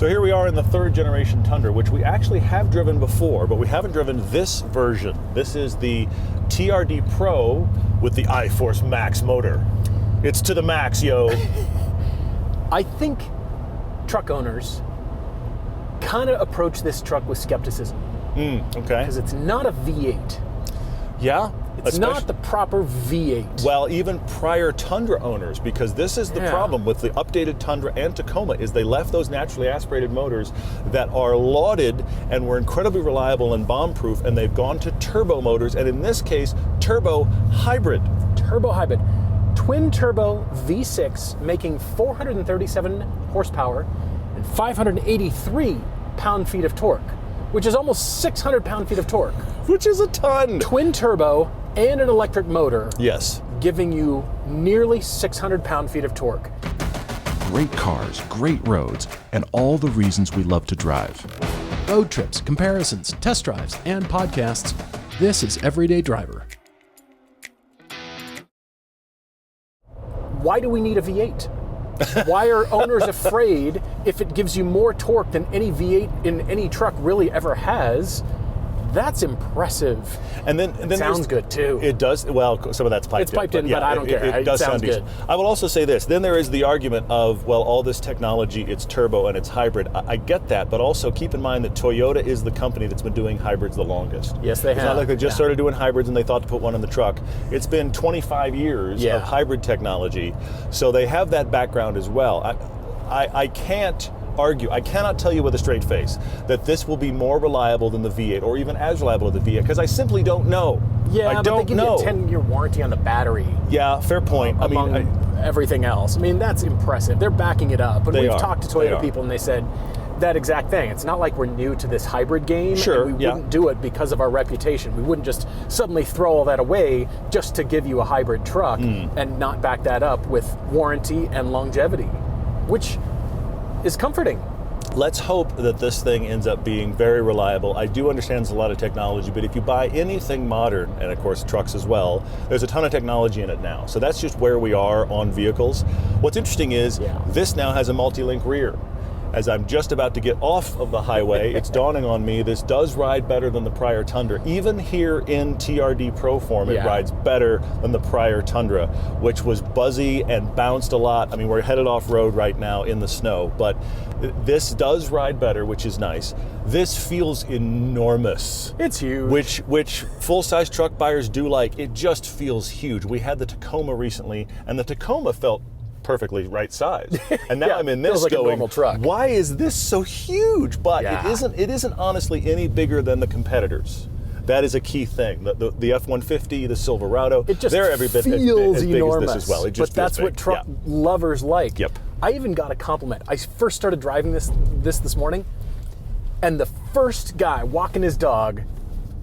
So here we are in the 3rd generation Tundra, which we actually have driven before, but we haven't driven this version. This is the TRD Pro with the iForce Max motor. It's to the max, yo. I think truck owners kind of approach this truck with skepticism. Okay. Because it's not a V8. Yeah. It's not the proper V8. Well, even prior Tundra owners, because this is the problem with the updated Tundra and Tacoma, is they left those naturally aspirated motors that are lauded and were incredibly reliable and bomb-proof, and they've gone to turbo motors, and in this case, turbo hybrid. Turbo hybrid. Twin turbo V6 making 437 horsepower and 583 pound-feet of torque, which is almost 600 pound-feet of torque. Which is a ton. Twin turbo and an electric motor. Yes. Giving you nearly 600 pound-feet of torque. Great cars, great roads, and all the reasons we love to drive. Road trips, comparisons, test drives, and podcasts. This is Everyday Driver. Why do we need a V8? Why are owners afraid if it gives you more torque than any V8 in any truck really ever has? That's impressive. And then it sounds good too. It does. Well, some of that's piped in. It's piped in, but I don't care. It does sound good. I will also say this. Then there is the argument of, well, all this technology, it's turbo and it's hybrid. I get that, but also keep in mind that Toyota is the company that's been doing hybrids the longest. Yes, they have. It's not like they just started doing hybrids and they thought to put one in the truck. It's been 25 years of hybrid technology, so they have that background as well. I can't argue, I cannot tell you with a straight face that this will be more reliable than the V8 or even as reliable as the V8 because I simply don't know. Yeah, I don't but they give know. you a 10-year warranty on the battery. Yeah, fair point. Among everything else. I mean, that's impressive. They're backing it up. But we've talked to Toyota people and they said that exact thing. It's not like we're new to this hybrid game. Sure, and we wouldn't do it because of our reputation. We wouldn't just suddenly throw all that away just to give you a hybrid truck and not back that up with warranty and longevity, which is comforting. Let's hope that this thing ends up being very reliable. I do understand there's a lot of technology, but if you buy anything modern, and of course trucks as well, there's a ton of technology in it now. So that's just where we are on vehicles. What's interesting is this now has a multi-link rear. As I'm just about to get off of the highway, it's dawning on me this does ride better than the prior Tundra. Even here in TRD Pro form, it rides better than the prior Tundra, which was buzzy and bounced a lot. I mean, we're headed off-road right now in the snow, but this does ride better, which is nice. This feels enormous. It's huge. Which full-size truck buyers do like. It just feels huge. We had the Tacoma recently, and the Tacoma felt perfectly right size, and now I'm in this like going, a normal truck. Why is this so huge? But it isn't honestly any bigger than the competitors. That is a key thing. The F-150, the Silverado, they're every bit as big as this as well. It just but that's what truck lovers like. Yep. I even got a compliment. I first started driving this morning, and the first guy walking his dog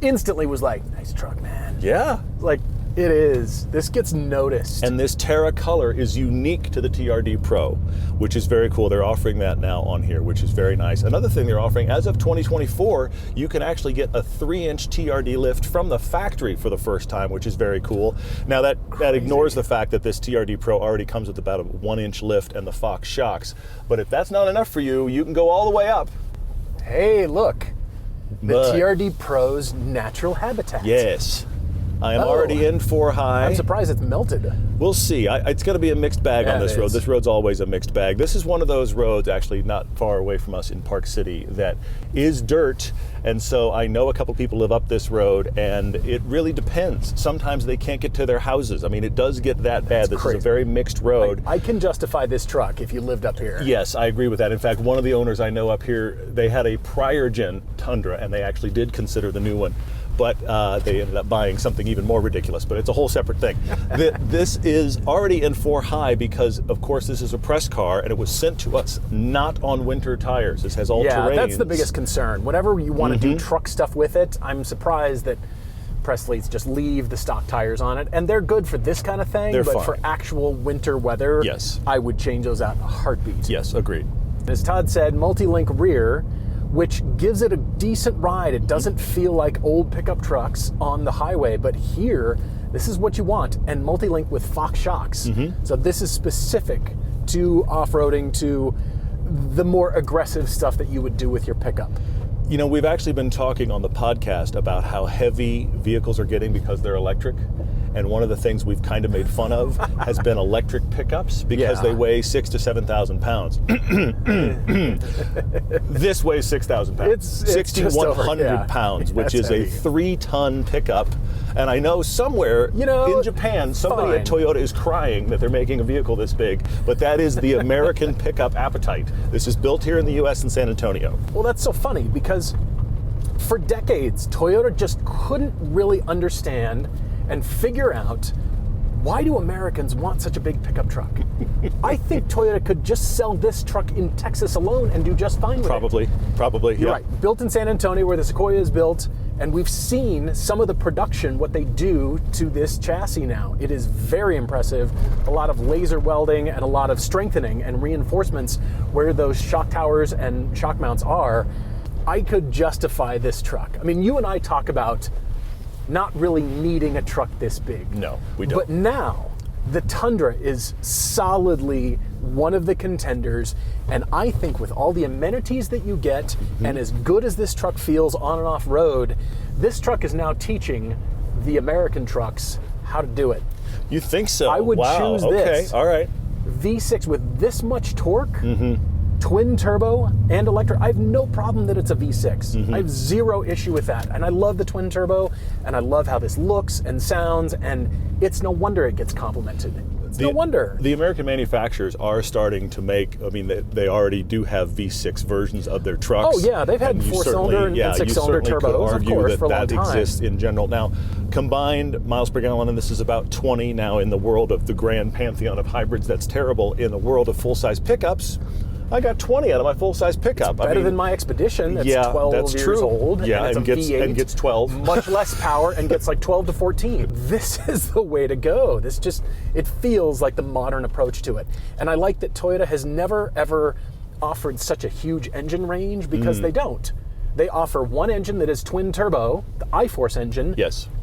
instantly was like, "Nice truck, man." Yeah. Like, it is. This gets noticed. And this Terra color is unique to the TRD Pro, which is very cool. They're offering that now on here, which is very nice. Another thing they're offering, as of 2024, you can actually get a 3-inch TRD lift from the factory for the first time, which is very cool. Now that ignores the fact that this TRD Pro already comes with about a 1-inch lift and the Fox shocks. But if that's not enough for you, you can go all the way up. Hey, look. The TRD Pro's natural habitat. Yes. I am already in 4 high. I'm surprised it's melted. We'll see. It's going to be a mixed bag on this road. This road's always a mixed bag. This is one of those roads, actually not far away from us in Park City, that is dirt. And so I know a couple people live up this road, and it really depends. Sometimes they can't get to their houses. I mean, it does get that bad. This is a very mixed road. I can justify this truck if you lived up here. Yes, I agree with that. In fact, one of the owners I know up here, they had a prior gen Tundra, and they actually did consider the new one. But they ended up buying something even more ridiculous, but it's a whole separate thing. This is already in 4 high because, of course, this is a press car, and it was sent to us not on winter tires. This has all terrains. Yeah, that's the biggest concern. Whenever you want to do truck stuff with it, I'm surprised that press fleets just leave the stock tires on it, and they're good for this kind of thing, but for actual winter weather, I would change those out in a heartbeat. Yes, agreed. As Todd said, multi-link rear, which gives it a decent ride. It doesn't feel like old pickup trucks on the highway, but here, this is what you want, and multi-link with Fox shocks. So this is specific to off-roading, to the more aggressive stuff that you would do with your pickup? You know, we've actually been talking on the podcast about how heavy vehicles are getting because they're electric. And one of the things we've kind of made fun of has been electric pickups because they weigh 6,000 to 7,000 pounds. This weighs 6,000 pounds. It's 6,100 pounds, which is a 3-ton pickup. And I know somewhere in Japan, somebody at Toyota is crying that they're making a vehicle this big, but that is the American pickup appetite. This is built here in the US in San Antonio. Well, that's so funny because for decades, Toyota just couldn't really understand and figure out, why do Americans want such a big pickup truck? I think Toyota could just sell this truck in Texas alone and do just fine with it. Probably. You're right. Built in San Antonio where the Sequoia is built, and we've seen some of the production, what they do to this chassis now. It is very impressive. A lot of laser welding and a lot of strengthening and reinforcements where those shock towers and shock mounts are. I could justify this truck. I mean, you and I talk about not really needing a truck this big. No, we don't. But now, the Tundra is solidly one of the contenders, and I think with all the amenities that you get, and as good as this truck feels on and off road, this truck is now teaching the American trucks how to do it. You think so? I would choose this. Okay, all right. V6 with this much torque, twin turbo and electric. I have no problem that it's a V6. I have zero issue with that. And I love the twin turbo, and I love how this looks and sounds, and it's no wonder it gets complimented. It's no wonder. The American manufacturers are starting to make, I mean, they already do have V6 versions of their trucks. Oh yeah, they've had 4-cylinder and 6-cylinder turbos, of course, for a long time. That exists in general. Now, combined miles per gallon, and this is about 20 now in the world of the grand pantheon of hybrids, that's terrible. In the world of full-size pickups, I got 20 out of my full-size pickup. It's better than my Expedition that's 12 years old. Yeah, and gets 12. Much less power and gets like 12 to 14. This is the way to go. It feels like the modern approach to it. And I like that Toyota has never, ever offered such a huge engine range because they don't. They offer one engine that is twin turbo, the iForce engine,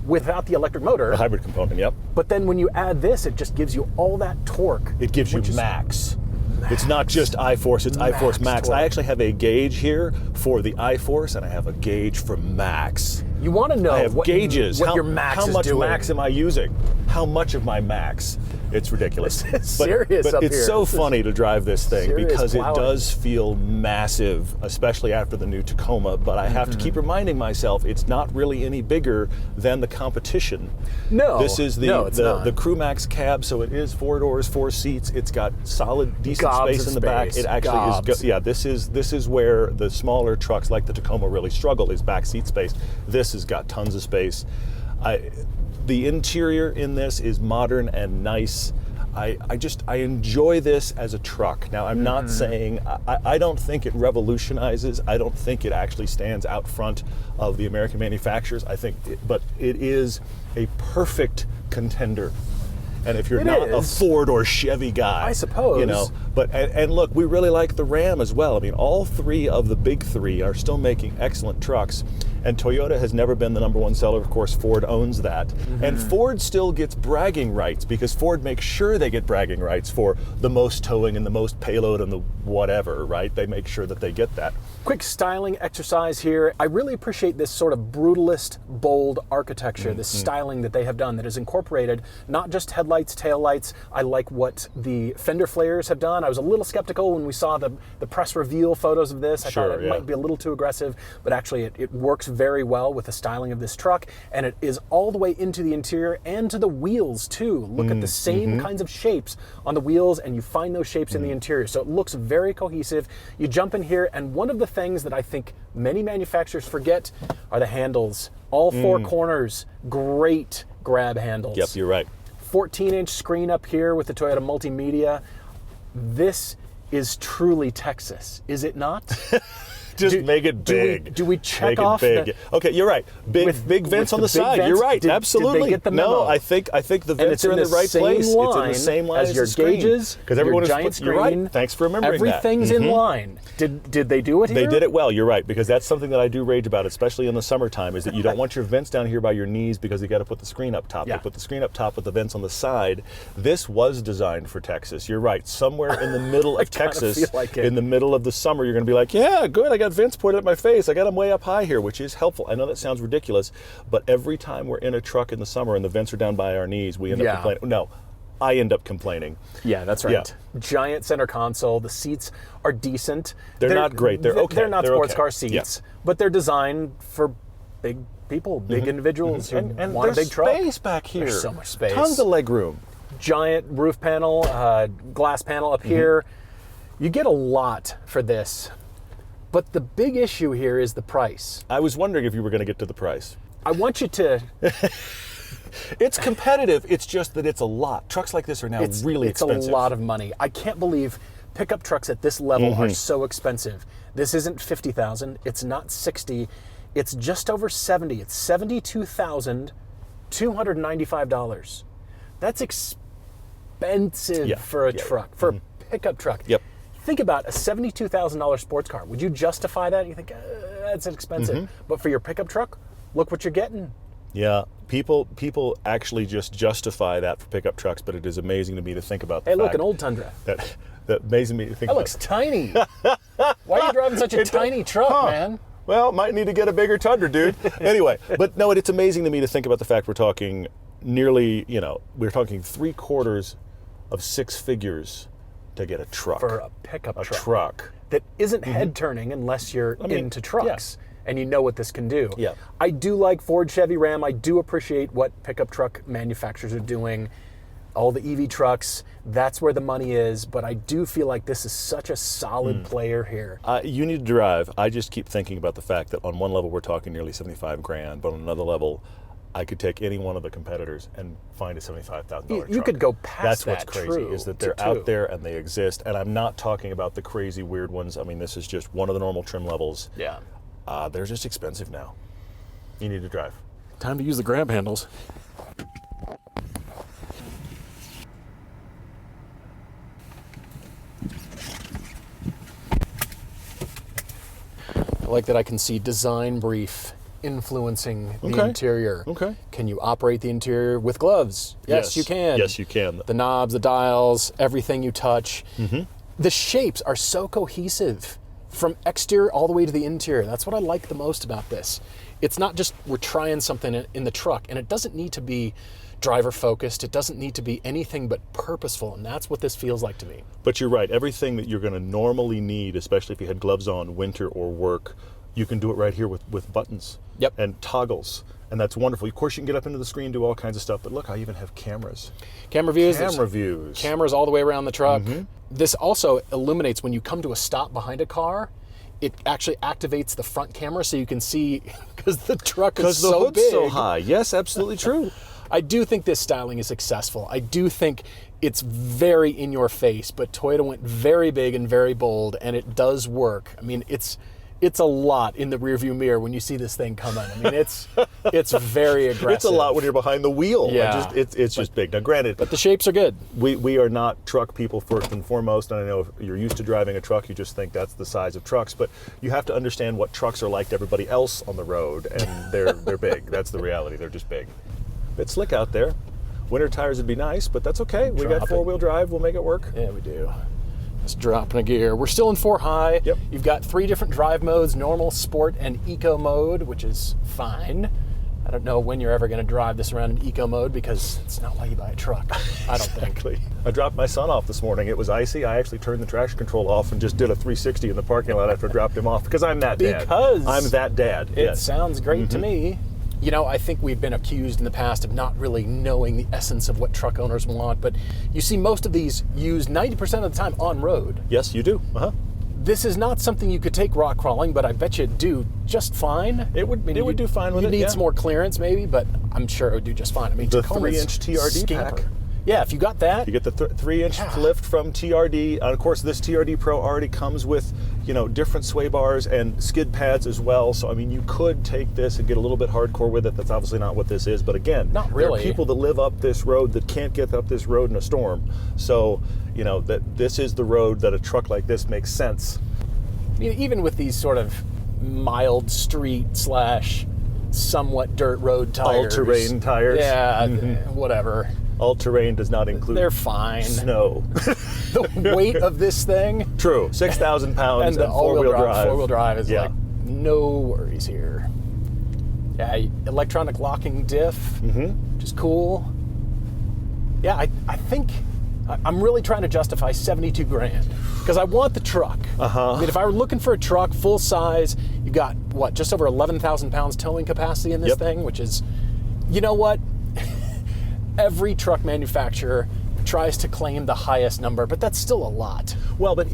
without the electric motor. The hybrid component, yep. But then when you add this, it just gives you all that torque. It gives you max. It's not just iForce, it's iForce Max. Torque. I actually have a gauge here for the iForce, and I have a gauge for Max. You want to know I have gauges. What your Max is doing. How much Max am I using? How much of my Max? It's ridiculous. It's serious but up it's here. so funny to drive this thing because plowing. It does feel massive, especially after the new Tacoma, but I have to keep reminding myself it's not really any bigger than the competition. No. This is the Crew Max cab, so it is 4 doors, 4 seats. It's got solid, decent space in the back. It actually is. Yeah, this is where the smaller trucks like the Tacoma really struggle, is back seat space. This has got tons of space. The interior in this is modern and nice. I enjoy this as a truck. Now, I'm not saying, I don't think it revolutionizes. I don't think it actually stands out front of the American manufacturers. But it is a perfect contender. And if you're not a Ford or Chevy guy, I suppose, But and look, we really like the Ram as well. I mean, all 3 of the big 3 are still making excellent trucks. And Toyota has never been the #1 seller. Of course, Ford owns that. And Ford still gets bragging rights because Ford makes sure they get bragging rights for the most towing and the most payload and the whatever, right? They make sure that they get that. Quick styling exercise here. I really appreciate this sort of brutalist, bold architecture, this styling that they have done that has incorporated not just headlights, taillights. I like what the fender flares have done. I was a little skeptical when we saw the press reveal photos of this. I thought it might be a little too aggressive, but actually it works very well with the styling of this truck, and it is all the way into the interior and to the wheels too. Look at the same kinds of shapes on the wheels, and you find those shapes in the interior. So it looks very cohesive. You jump in here, and one of the things that I think many manufacturers forget are the handles. All 4 corners, great grab handles. Yep, you're right. 14-inch screen up here with the Toyota Multimedia. This is truly Texas, is it not? Just make it big. Do we check make off? It big. Okay, you're right. Big vents on the side. Vents? You're right. Did Absolutely. they get the memo? No, I think the vents are in the right place. It's in the same line as your gauges. Because everyone is. Giant You're right. Thanks for remembering that. Everything's in line. Did they do it here? They did it well. You're right, because that's something that I do rage about, especially in the summertime, is that you don't want your vents down here by your knees because you got to put the screen up top. Yeah. They put the screen up top with the vents on the side. This was designed for Texas. You're right. Somewhere in the middle of Texas, in the middle of the summer, you're going to be like, yeah, good. I got vents pointed at my face. I got them way up high here, which is helpful. I know that sounds ridiculous, but every time we're in a truck in the summer and the vents are down by our knees, we end up complaining. No. I end up complaining. Yeah, that's right. Yeah. Giant center console. The seats are decent. They're not great. They're okay. They're not sports car seats, but they're designed for big people, big individuals who want a big truck. Space back here. There's so much space. Tons of leg room. Giant roof panel, glass panel up here. You get a lot for this, but the big issue here is the price. I was wondering if you were going to get to the price. I want you to... It's competitive. It's just that it's a lot. Trucks like this are now really expensive. It's a lot of money. I can't believe pickup trucks at this level are so expensive. This isn't $50,000. It's not $60,000. It's just over $70,000. It's $72,295. That's expensive for a truck, for a pickup truck. Yep. Think about a $72,000 sports car. Would you justify that? You think that's expensive, but for your pickup truck, look what you're getting. Yeah, people actually just justify that for pickup trucks, but it is amazing to me to think about the fact look, an old Tundra. That amazing me to think that looks tiny. Why are you driving such a tiny truck, man? Well, might need to get a bigger Tundra, dude. Anyway, but no, it's amazing to me to think about the fact we're talking nearly, we're talking 3/4 of 6 figures to get a truck. For a pickup truck. A truck. That isn't head turning unless you're into trucks. Yeah. And you know what this can do. Yeah. I do like Ford, Chevy, Ram. I do appreciate what pickup truck manufacturers are doing. All the EV trucks, that's where the money is. But I do feel like this is such a solid player here. You need to drive. I just keep thinking about the fact that on one level we're talking nearly $75,000, but on another level, I could take any one of the competitors and find a $75,000 truck. You could go past That's what's crazy, is that they're out there and they exist. And I'm not talking about the crazy weird ones. I mean, this is just one of the normal trim levels. Yeah. They're just expensive now. You need to drive. Time to use the grab handles. I like that I can see design brief influencing the interior. Okay. Can you operate the interior with gloves? Yes, you can. Yes, you can. The knobs, the dials, everything you touch. The shapes are so cohesive from exterior all the way to the interior. That's what I like the most about this. It's not just we're trying something in the truck, and it doesn't need to be driver focused. It doesn't need to be anything but purposeful, and that's what this feels like to me. But you're right. Everything that you're going to normally need, especially if you had gloves on, winter or work, you can do it right here with buttons and toggles. And that's wonderful. Of course, you can get up into the screen, do all kinds of stuff. But look, I even have cameras. Camera views. Cameras all the way around the truck. This also illuminates when you come to a stop behind a car. It actually activates the front camera so you can see, because the truck is so big. Because the hood's so high. Yes, absolutely true. I do think this styling is successful. I do think it's very in your face, but Toyota went very big and very bold, and it does work. I mean, it's a lot in the rearview mirror when you see this thing coming. I mean, it's very aggressive. It's a lot when you're behind the wheel. Yeah. It's just big. Now, granted, but the shapes are good. We are not truck people first and foremost, and I know if you're used to driving a truck, you just think that's the size of trucks, but you have to understand what trucks are like to everybody else on the road, and they're big. That's the reality. They're just big. It's slick out there. Winter tires would be nice, but that's okay. We got four-wheel drive. We'll make it work. Yeah, we do. Just dropping a gear. We're still in 4 high. Yep. You've got 3 different drive modes: normal, sport, and eco mode, which is fine. I don't know when you're ever going to drive this around in eco mode, because it's not why you buy a truck. I don't think. I dropped my son off this morning. It was icy. I actually turned the traction control off and just did a 360 in the parking lot after I dropped him off, because I'm that dad. Because I'm that dad. It sounds great to me. You know, I think we've been accused in the past of not really knowing the essence of what truck owners want, but you see most of these used 90% of the time on road. Yes, you do. This is not something you could take rock crawling, but I bet you it'd do just fine. It would do fine with it. You need some more clearance maybe, but I'm sure it would do just fine. I mean, the 3-inch TRD pack. Yeah, if you got that. You get the 3-inch lift from TRD. Of course, this TRD Pro already comes with, different sway bars and skid pads as well. So I mean, you could take this and get a little bit hardcore with it. That's obviously not what this is, but again, not really. There are people that live up this road that can't get up this road in a storm. So that this is the road that a truck like this makes sense. Even with these sort of mild street / somewhat dirt road tires, all-terrain tires, whatever. All-terrain does not include. They're fine. Snow. The weight of this thing. True, 6,000 pounds and the four-wheel drive. Four-wheel drive is like no worries here. Yeah, electronic locking diff, which is cool. Yeah, I think I'm really trying to justify 72 grand because I want the truck. I mean, if I were looking for a truck full size, you got just over 11,000 pounds towing capacity in this thing, which is, you know what? Every truck manufacturer tries to claim the highest number, but that's still a lot. Well, but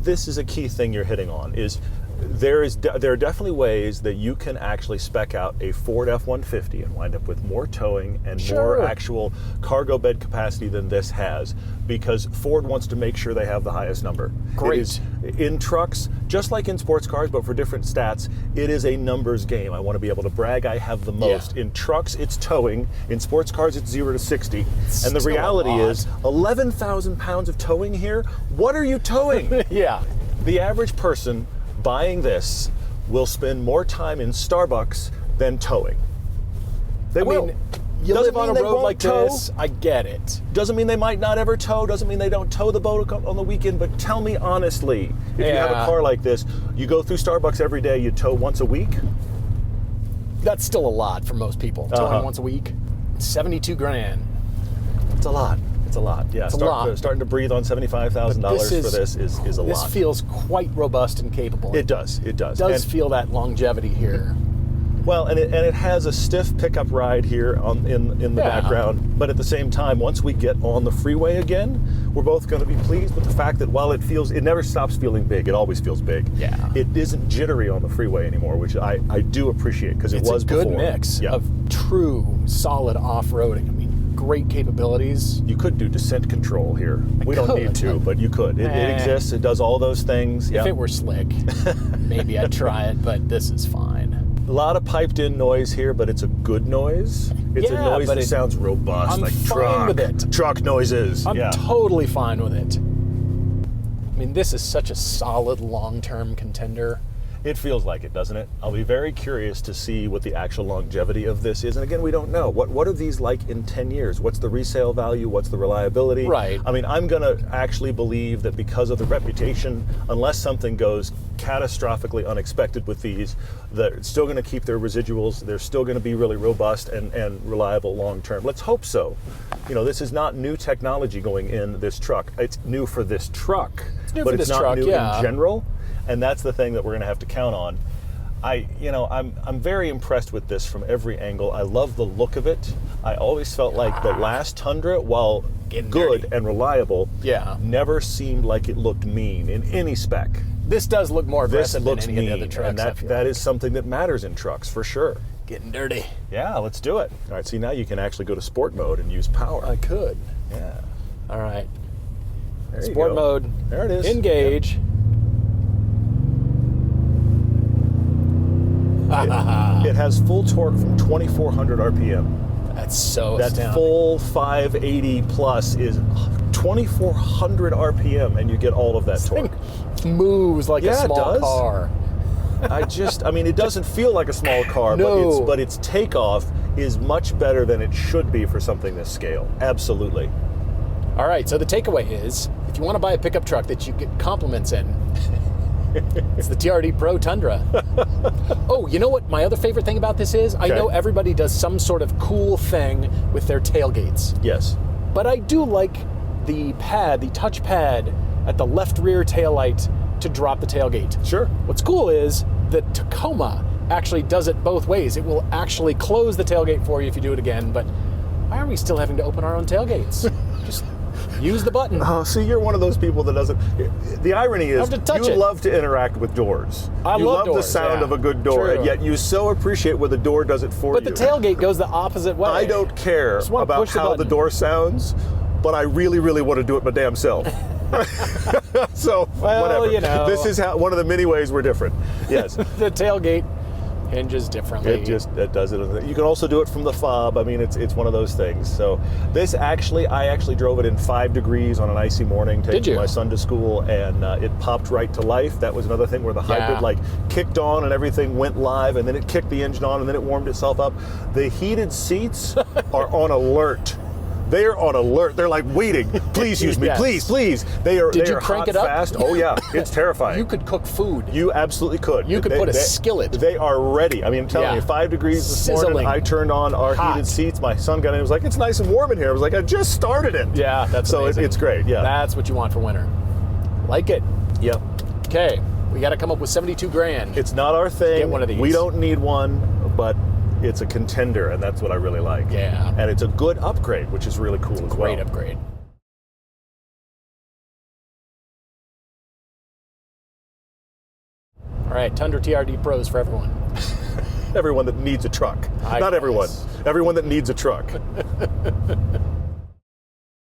this is a key thing you're hitting on, is there are definitely ways that you can actually spec out a Ford F-150 and wind up with more towing and more actual cargo bed capacity than this has, because Ford wants to make sure they have the highest number. Great. It is, in trucks, just like in sports cars, but for different stats, it is a numbers game. I want to be able to brag I have the most. In trucks, it's towing. In sports cars, it's 0 to 60. And the reality is, 11,000 pounds of towing here? What are you towing? The average person buying this will spend more time in Starbucks than towing. They will. You live on a road like this, I get it. Doesn't mean they might not ever tow, doesn't mean they don't tow the boat on the weekend, but tell me honestly, if you have a car like this, you go through Starbucks every day, you tow once a week? That's still a lot for most people. Towing once a week, 72 grand. It's a lot. It's a lot. Yeah, starting to breathe on $75,000 for this is a lot. This feels quite robust and capable. It does. It does. It does feel that longevity here. Well, and it has a stiff pickup ride here in the background, but at the same time, once we get on the freeway again, we're both going to be pleased with the fact that while it never stops feeling big, it always feels big. Yeah. It isn't jittery on the freeway anymore, which I do appreciate, because it was before. It's a good mix of true, solid off-roading. I mean, great capabilities. You could do descent control here. We don't need to, but you could. It exists. It does all those things. If it were slick, maybe I'd try it, but this is fine. A lot of piped-in noise here, but it's a good noise. It's a noise that sounds robust, I'm fine with it. Truck noises. I'm totally fine with it. I mean, this is such a solid long-term contender. It feels like it, doesn't it? I'll be very curious to see what the actual longevity of this is. And again, we don't know. What are these like in 10 years? What's the resale value? What's the reliability? Right. I mean, I'm going to actually believe that because of the reputation, unless something goes catastrophically unexpected with these, they're still going to keep their residuals. They're still going to be really robust and reliable long term. Let's hope so. This is not new technology going in this truck. It's new for this truck, but it's not new in general. And that's the thing that we're going to have to count on. I'm very impressed with this from every angle. I love the look of it. I always felt like the last Tundra, while good and reliable, never seemed like it looked mean in any spec. This does look more aggressive than any of the other trucks. And that is something that matters in trucks for sure. Getting dirty. Yeah, let's do it. All right, see, now you can actually go to sport mode and use power. I could. Yeah. All right. There you sport go. mode. There it is. Engage. Yep. It has full torque from 2,400 RPM. That's so That astounding. full 580 plus is 2,400 RPM, and you get all of that torque. It moves like a small car. It doesn't feel like a small car, but its takeoff is much better than it should be for something this scale. Absolutely. All right, so the takeaway is, if you want to buy a pickup truck that you get compliments in, it's the TRD Pro Tundra. Oh, you know what my other favorite thing about this is? I know everybody does some sort of cool thing with their tailgates. Yes. But I do like the touch pad at the left rear taillight to drop the tailgate. Sure. What's cool is that Tacoma actually does it both ways. It will actually close the tailgate for you if you do it again, but why are we still having to open our own tailgates? Just use the button. Oh, see, you're one of those people that doesn't. The irony is, you love to interact with doors. You love the sound of a good door, and yet you so appreciate when the door does it for you. But the tailgate goes the opposite way. I don't care about how the door sounds, but I really, really want to do it my damn self. So, well, whatever. you know. This is how one of the many ways we're different. Yes. The tailgate hinges differently. It does it. You can also do it from the fob. I mean, it's one of those things. So this I actually drove it in 5 degrees on an icy morning, taking my son to school, and it popped right to life. That was another thing where the hybrid like kicked on and everything went live, and then it kicked the engine on, and then it warmed itself up. The heated seats are on alert. They are on alert. They're like waiting. Please use me. Yes. Please. They are. Did they you are crank hot it up? Fast. Oh yeah, it's terrifying. You could cook food. You absolutely could. You could put a skillet. They are ready. I mean, I'm telling you, 5 degrees this morning. I turned on our heated seats. My son got in. He was like, "It's nice and warm in here." I was like, "I just started it." Yeah, that's amazing. It's great. Yeah, that's what you want for winter. Like it. Yep. Okay, we got to come up with 72 grand. It's not our thing. Get one of these. We don't need one, but it's a contender, and that's what I really like. Yeah. And it's a good upgrade, which is really cool as well. Great upgrade. All right, Tundra TRD Pros for everyone. Everyone that needs a truck. Not everyone. Everyone that needs a truck.